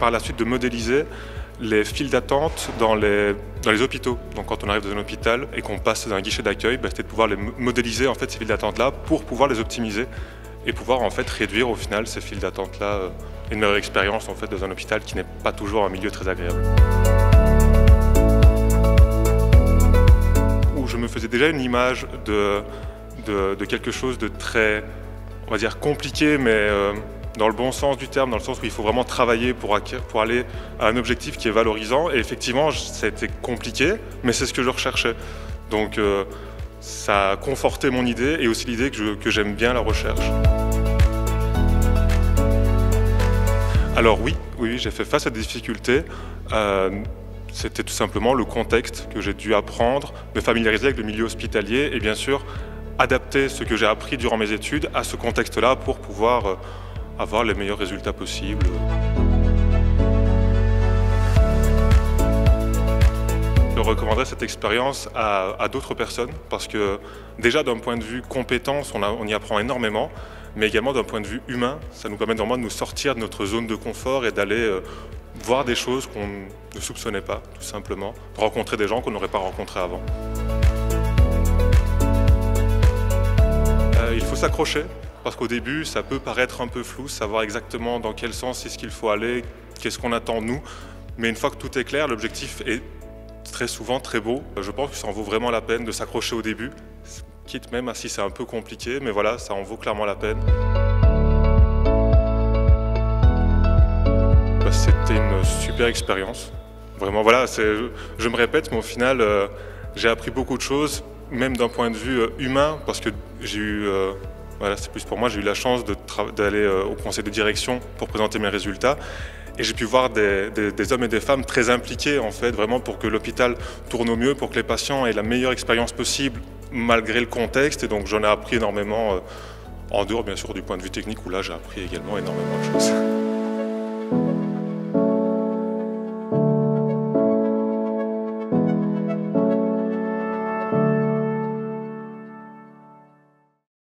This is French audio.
par la suite de modéliser les files d'attente dans les hôpitaux. Donc quand on arrive dans un hôpital et qu'on passe dans un guichet d'accueil, c'était de pouvoir les modéliser en fait, ces files d'attente-là pour pouvoir les optimiser et pouvoir en fait réduire au final ces files d'attente-là une meilleure expérience en fait, dans un hôpital qui n'est pas toujours un milieu très agréable. Où je me faisais déjà une image de quelque chose de très, on va dire, compliqué, mais dans le bon sens du terme, dans le sens où il faut vraiment travailler pour aller à un objectif qui est valorisant. Et effectivement, ça a été compliqué, mais c'est ce que je recherchais. Donc ça a conforté mon idée et aussi l'idée que j'aime bien la recherche. Alors oui, j'ai fait face à des difficultés. C'était tout simplement le contexte que j'ai dû apprendre, me familiariser avec le milieu hospitalier et bien sûr adapter ce que j'ai appris durant mes études à ce contexte-là pour pouvoir avoir les meilleurs résultats possibles. Je recommanderais cette expérience à d'autres personnes parce que déjà d'un point de vue compétence, on y apprend énormément, mais également d'un point de vue humain, ça nous permet vraiment de nous sortir de notre zone de confort et d'aller voir des choses qu'on ne soupçonnait pas, tout simplement, de rencontrer des gens qu'on n'aurait pas rencontrés avant. Il faut s'accrocher, parce qu'au début, ça peut paraître un peu flou, savoir exactement dans quel sens est-ce qu'il faut aller, qu'est-ce qu'on attend de nous, mais une fois que tout est clair, l'objectif est très souvent très beau. Je pense que ça en vaut vraiment la peine de s'accrocher au début, quitte même à si c'est un peu compliqué, mais voilà, ça en vaut clairement la peine. C'était une super expérience. Vraiment, voilà, je me répète, mais au final, j'ai appris beaucoup de choses, même d'un point de vue humain, parce que j'ai eu, voilà, c'est plus pour moi, j'ai eu la chance d'aller au conseil de direction pour présenter mes résultats. Et j'ai pu voir des hommes et des femmes très impliqués, en fait, vraiment pour que l'hôpital tourne au mieux, pour que les patients aient la meilleure expérience possible, malgré le contexte. Et donc, j'en ai appris énormément, en dehors, bien sûr, du point de vue technique, où là, j'ai appris également énormément de choses.